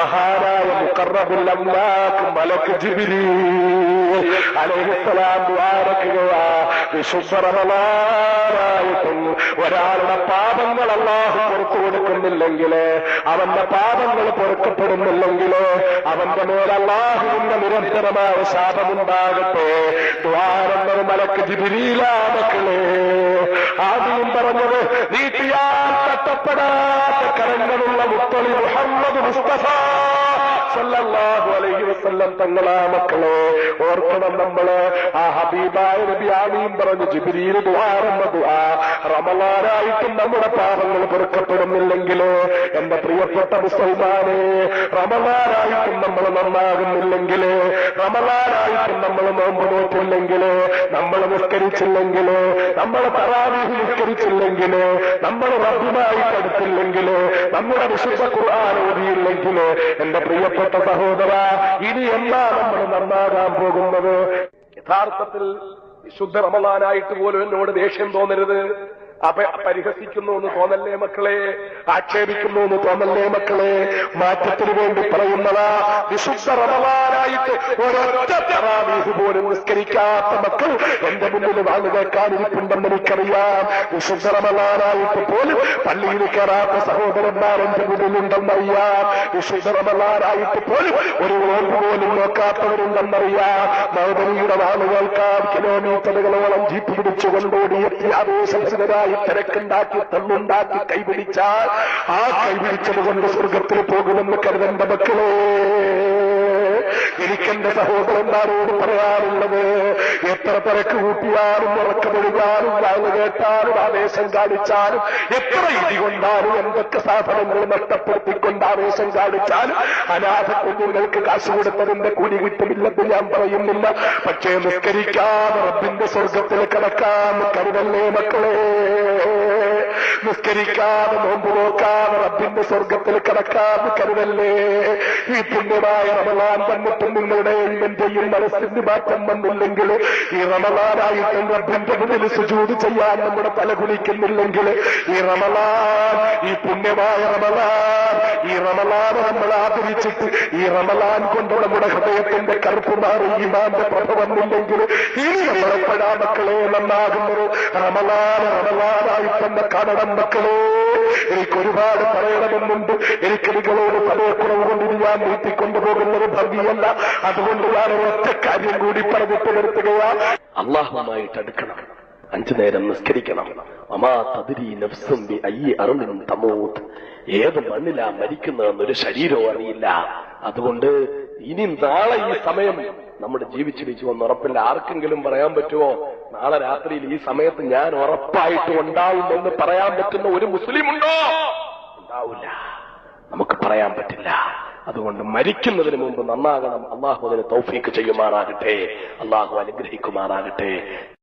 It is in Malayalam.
മഹാനായ മുഖറബുൽ അംലാക്ക് മലക്ക് ജിബ്രീൽ അലൈഹിസ്സലാം ദുആരക്കുകയാ. വിശുദ്ധ റമളാനായിട്ടും ഒരാളുടെ പാപങ്ങൾ അല്ലാഹു പുറത്തു കൊടുക്കുന്നില്ലെങ്കിൽ, അവന്റെ പാപങ്ങൾ പൊറുക്കപ്പെടുന്നില്ലെങ്കിൽ അവന്റെ മേൽ അല്ലാഹുവിന്റെ നിരന്തരമായ ശാപമുണ്ടാകട്ടെ. ദ്വാരങ്ങൾ മലക്ക് ജിബ്രീലാ മക്കളെ. ആദ്യം പറഞ്ഞത് നീട്ടിയാൽ തട്ടപ്പെടാത്ത കരങ്ങളുള്ള മുത്തളി മുഹമ്മദ് മുസ്തഫ സല്ലല്ലാഹു അലൈഹി വസല്ലം തങ്ങളാ മക്കളെ. ഓർക്കണം നമ്മള് ആ ഹബീബായ നബി ആമീൻ പറഞ്ഞു ജിബ്രീൽ ദുആറന്ന ദുആ. റമളാനായിട്ടും നമ്മുടെ പാപങ്ങൾ പൊറുക്കപ്പെടുന്നില്ലെങ്കിൽ എന്റെ പ്രിയപ്പെട്ട മുസൽമാനെ, റമളാനായിട്ടും നമ്മൾ നന്നാകുന്നില്ലെങ്കിൽ, റമളാനായിട്ടും നമ്മൾ നോമ്പ് നോറ്റില്ലെങ്കിൽ, നമ്മൾ നിസ്കരിച്ചില്ലെങ്കിൽ, നമ്മൾ തറാവീഹ് നിസ്കരിച്ചില്ലെങ്കിൽ, നമ്മൾ റബ്ബുമായി അടുത്തില്ലെങ്കിൽ, നമ്മുടെ വിശുദ്ധ ഖുർആൻ ഓതിയില്ലെങ്കിൽ, എന്റെ പ്രിയപ്പെട്ട സഹോദര, ഇനി എന്നാ നമ്മൾ നന്നാകാൻ പോകുന്നത്? യഥാർത്ഥത്തിൽ വിശുദ്ധ റമളാനായിട്ട് പോലും എന്നോട് ദേഷ്യം തോന്നരുത്. പരിഹസിക്കുന്നു എന്ന് തോന്നല്ലേ മക്കളെ, ആക്ഷേപിക്കുന്നു എന്ന് തോന്നല്ലേ മക്കളെ. മാറ്റത്തിന് വേണ്ടി പറയുന്നതാ. വിശുദ്ധ റമളാനായിട്ട് ഒരൊറ്റ തറാവീഹ് പോലും നിസ്കരിക്കാത്ത മക്കൾ എന്റെ മുന്നിൽ വാങ്ങു കേൾക്കാനിരിപ്പുണ്ടെന്ന് എനിക്കറിയാം. വിശുദ്ധ റമളാനായിട്ട് പോലും പള്ളിയിൽ കയറാത്ത സഹോദരന്മാർ എന്റെ മുന്നിലുണ്ടെന്നറിയാം. വിശുദ്ധ റമളാനായിട്ട് പോലും ഒരു നോമ്പ് പോലും നോക്കാത്തവരുണ്ടെന്നറിയാം. മൗദനിയുടെ വാങ്ങു കേൾക്കാം കിലോമീറ്ററുകളോളം ജീപ്പ് പിടിച്ചുകൊണ്ടോടിയെത്തി ആവേശഭരിതരായി തിരക്കുണ്ടാക്കി തള്ളുണ്ടാക്കി കൈപിടിച്ചാൽ ആ കൈപിടിച്ചത് കൊണ്ട് സ്വർഗത്തിൽ പോകുമെന്ന് കരുതേണ്ട മക്കളെ. എനിക്കെന്റെ സഹോദരന്മാരോട് പറയാറുള്ളത്, എത്ര തിരക്ക് കൂട്ടിയാലും ഉറക്കമൊഴിഞ്ഞാലും വാങ്ങു കേട്ടാലും ആവേശം കാണിച്ചാലും, എത്ര ഇടി കൊണ്ടാലും എന്തൊക്കെ സാധനങ്ങൾ നഷ്ടപ്പെടുത്തിക്കൊണ്ട് ആവേശം കാണിച്ചാലും അനാഥ കുഞ്ഞുങ്ങൾക്ക് കാശ് കൊടുത്തതിന്റെ കൂലി കിട്ടുമില്ലെന്ന് ഞാൻ പറയുന്നില്ല. പക്ഷേ നിസ്കരിക്കാതെ റബ്ബിന്റെ സ്വർഗത്തിൽ കിടക്കാൻ കരുതല്ലേ മക്കളെ. നിസ്കരിക്കാതെ നോമ്പ് നോക്കാതെ റബ്ബിന്റെ സ്വർഗത്തിൽ കിടക്കാതെ കരുതല്ലേ. ഈ പുണ്യമായ റമളാൻ വന്നിട്ടും നിങ്ങളുടെയും എന്റെയും മനസ്സിന് മാറ്റം വന്നില്ലെങ്കിൽ, ഈ റമളാനായിട്ടും റബ്ബിന്റെ മുന്നിൽ സുജൂദ് ചെയ്യാൻ നമ്മുടെ തല കുനിക്കുന്നില്ലെങ്കിൽ, ഈ റമളാൻ, ഈ പുണ്യമായ റമളാൻ, ഈ റമളാൻ നമ്മൾ ആദരിച്ചിട്ട് ഈ റമളാൻ കൊണ്ട് നമ്മുടെ ഹൃദയത്തിന്റെ കറുപ്പ് മാറി ഈമാന്റെ പ്രഭ വന്നില്ലെങ്കിൽ, ഇനി നമ്മളെപ്പോഴാ മക്കളെ നന്നാകുന്നത്? റമളാനായിട്ടെന്നെ കാണണം മക്കളെ. എനിക്കൊരുപാട് പറയണമെന്നുണ്ട്. എനിക്ക് നിങ്ങളോട് സമയക്കുറവ് കൊണ്ട് ഞാൻ നീട്ടിക്കൊണ്ടുപോകുന്നത് ഭംഗിയല്ല. അതുകൊണ്ട് ഞാൻ ഒറ്റ കാര്യം കൂടി പറഞ്ഞിട്ട് നിർത്തുകയാ. അല്ലാഹുവുമായിട്ട് അടുക്കണം, 5 നേരം നിസ്കരിക്കണം. അമാ തദ്രി നഫ്സും ബി അയ്യി അർളിൻ തമൂത്ത്. ഏത് മണ്ണിലാ മരിക്കുന്നതെന്നൊരു ശരീരവും അറിയില്ല. അതുകൊണ്ട് ഇനി നാളെ ഈ സമയം നമ്മൾ ജീവിച്ചിരിച്ചു എന്ന് ഉറപ്പില്ല. ആർക്കെങ്കിലും പറയാൻ പറ്റുമോ നാളെ രാത്രിയിൽ ഈ സമയത്ത് ഞാൻ ഉറപ്പായിട്ട് ഉണ്ടാവുമെന്ന് പറയാൻ പറ്റുന്ന ഒരു മുസ്ലിം ഉണ്ടോ? ഉണ്ടാവില്ല. നമുക്ക് പറയാൻ പറ്റില്ല. അതുകൊണ്ട് മരിക്കുന്നതിന് മുമ്പ് നന്നാകണം. അള്ളാഹു അതിന് തൗഫീക്ക് ചെയ്യുമാറാകട്ടെ. അള്ളാഹു അനുഗ്രഹിക്കുമാറാകട്ടെ.